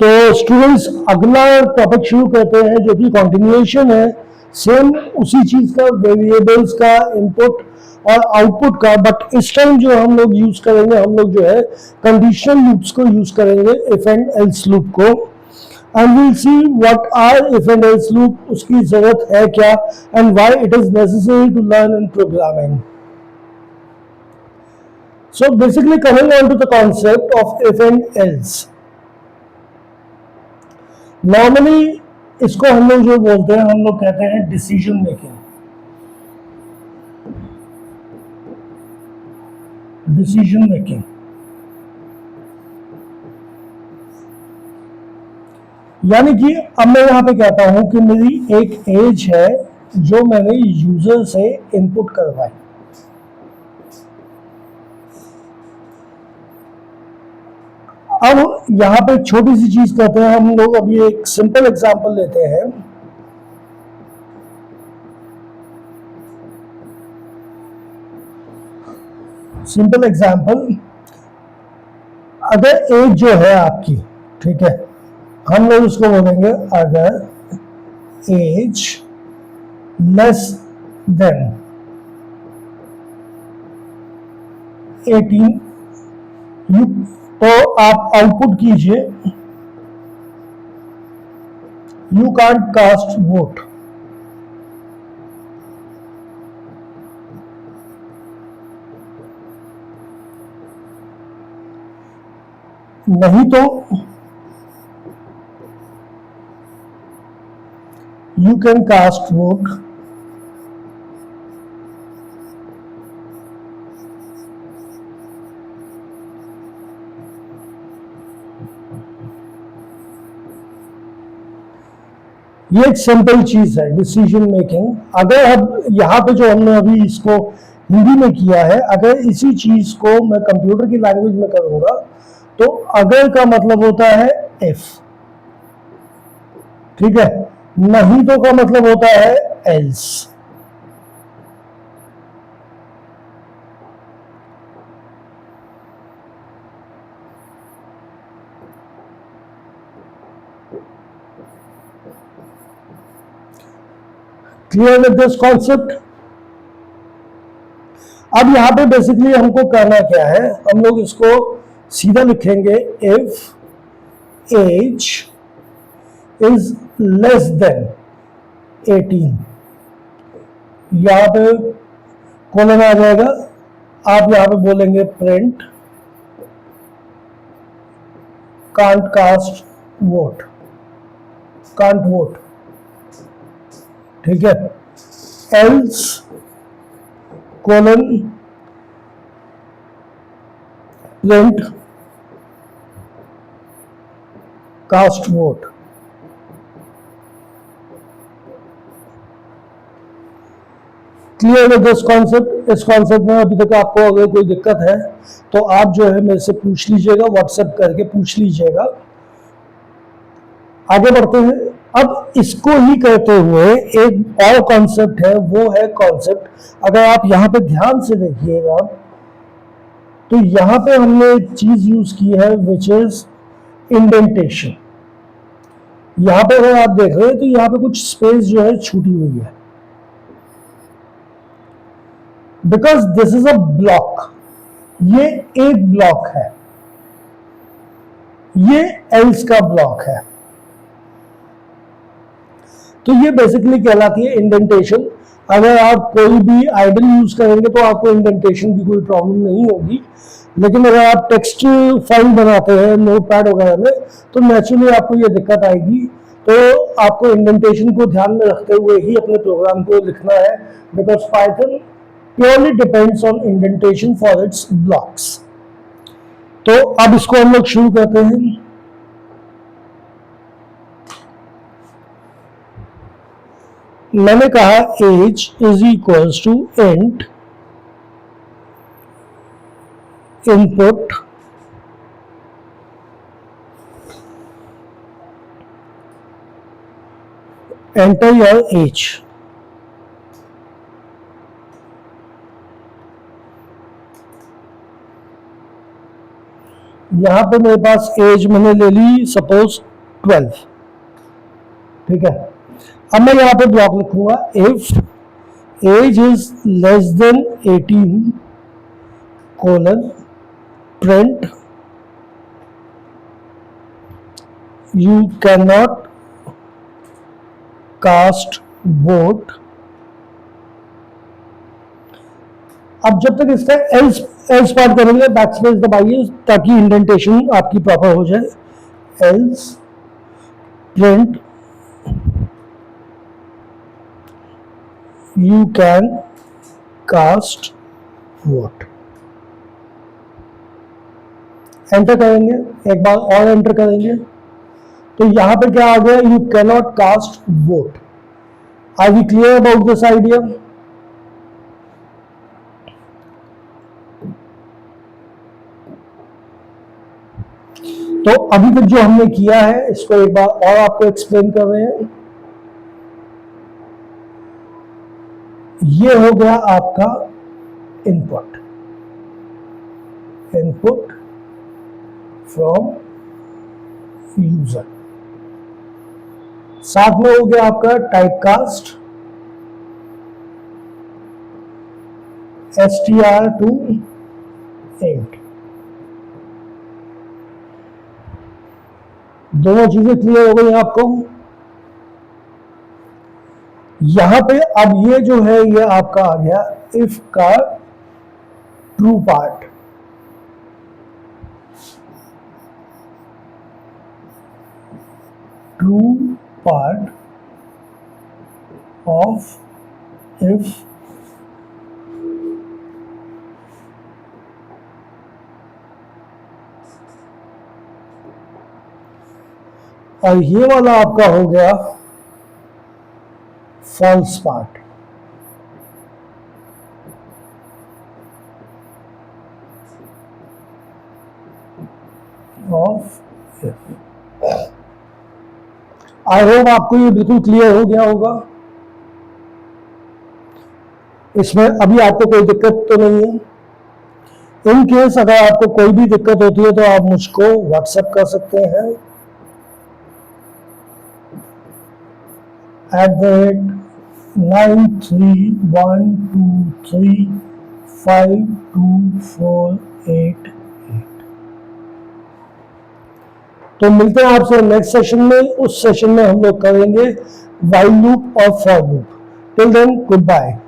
तो स्टूडेंट्स अगला टॉपिक शुरू करते हैं जो कि कंटिन्यूएशन है सेम उसी चीज का, वेरिएबल्स का इनपुट और आउटपुट का। बट इस टाइम जो हम लोग यूज करेंगे, हम लोग जो है कंडीशनल लूप्स को यूज करेंगे, इफ एंड एल्स लूप को। And will see what are if and else loop, उसकी जरूरत है क्या, and why it is necessary to learn in programming. So basically coming on to the concept of if and else, normally इसको हम लोग जो बोलते हैं, हम लोग कहते हैं डिसीजन मेकिंग। डिसीजन मेकिंग यानी कि अब मैं यहां पे कहता हूं कि मेरी एक एज है जो मैंने यूजर से इनपुट करवाई। अब यहां पे छोटी सी चीज कहते हैं हम लोग, अभी एक सिंपल एग्जांपल लेते हैं। सिंपल एग्जांपल, अगर एज जो है आपकी, ठीक है, हम लोग उसको बोलेंगे अगर एज लेस देन 18, तो आप आउटपुट कीजिए यू कांट कास्ट वोट। नहीं तो यू कैन कास्ट वोट। ये एक सिंपल चीज है डिसीजन मेकिंग। अगर अब यहाँ पे जो हमने अभी इसको हिंदी में किया है, अगर इसी चीज को मैं कंप्यूटर की लैंग्वेज में करूंगा तो अगर का मतलब होता है इफ, ठीक है, नहीं तो का मतलब होता है else. Clear with this concept. अब यहां पे बेसिकली हमको करना क्या है, हम लोग इसको सीधा लिखेंगे if age is less than 18, यहां पे कॉलन आ जाएगा। आप यहां पे बोलेंगे print can't cast vote, can't vote, ठीक है, else colon print cast vote. Clear है दिस कॉन्सेप्ट। इस कॉन्सेप्ट में अभी तक आपको अगर कोई दिक्कत है तो आप जो है मेरे से पूछ लीजिएगा, व्हाट्सएप करके पूछ लीजिएगा। आगे बढ़ते हैं। अब इसको ही करते हुए एक और कॉन्सेप्ट है, वो है कॉन्सेप्ट, अगर आप यहां पे ध्यान से देखिएगा तो यहां पे हमने एक चीज यूज की है विच इज इंडेंटेशन। यहां पे अगर आप देख रहे हैं तो यहां पे कुछ स्पेस जो है छूटी हुई है, because this is a block. ये एक ब्लॉक है, ये एल्स का ब्लॉक है, तो ये बेसिकली कहलाती है इंडेंटेशन। अगर आप कोई भी आइडल यूज करेंगे तो आपको इंडेंटेशन की कोई प्रॉब्लम नहीं होगी, लेकिन अगर आप टेक्स्ट फाइल बनाते हैं नोटपैड वगैरह में तो नेचुरली आपको ये दिक्कत आएगी। तो आपको इंडेंटेशन को ध्यान में रखते हुए ही अपने प्रोग्राम को लिखना है, because Python purely depends on indentation for its blocks. तो अब इसको हम लोग शुरू करते हैं। मैंने कहा age is equals to int input enter your age. यहां पे मेरे पास एज मैंने ले ली सपोज 12, ठीक है। अब मैं यहां पे ब्लॉक लिखूंगा, if age is less than 18 colon print you can not cast vote. अब जब तक इसका एल्स पार्ट करेंगे बैकस्पेस दबाइए ताकि इंडेंटेशन आपकी प्रॉपर हो जाए। Else print you can cast vote. Enter करेंगे, एक बार और एंटर करेंगे तो यहां पे क्या आ गया, you can not cast vote. Are we clear about this idea? तो अभी तक जो हमने किया है इसको एक बार और आपको एक्सप्लेन कर रहे हैं। ये हो गया आपका इनपुट, इनपुट फ्रॉम यूजर। साथ में हो गया आपका टाइपकास्ट, str to int। दोनों चीजें क्लियर हो गई आपको। यहां पे अब ये जो है ये आपका आ गया इफ का true part. True part of if और ये वाला आपका हो गया false part. Of I hope आपको ये बिल्कुल क्लियर हो गया होगा। इसमें अभी आपको कोई दिक्कत तो नहीं है। इन केस अगर आपको कोई भी दिक्कत होती है तो आप मुझको व्हाट्सएप कर सकते हैं @9312352488। तो मिलते हैं आपसे नेक्स्ट सेशन में। उस सेशन में हम लोग करेंगे व्हाइल लूप और for loop. Till then good bye.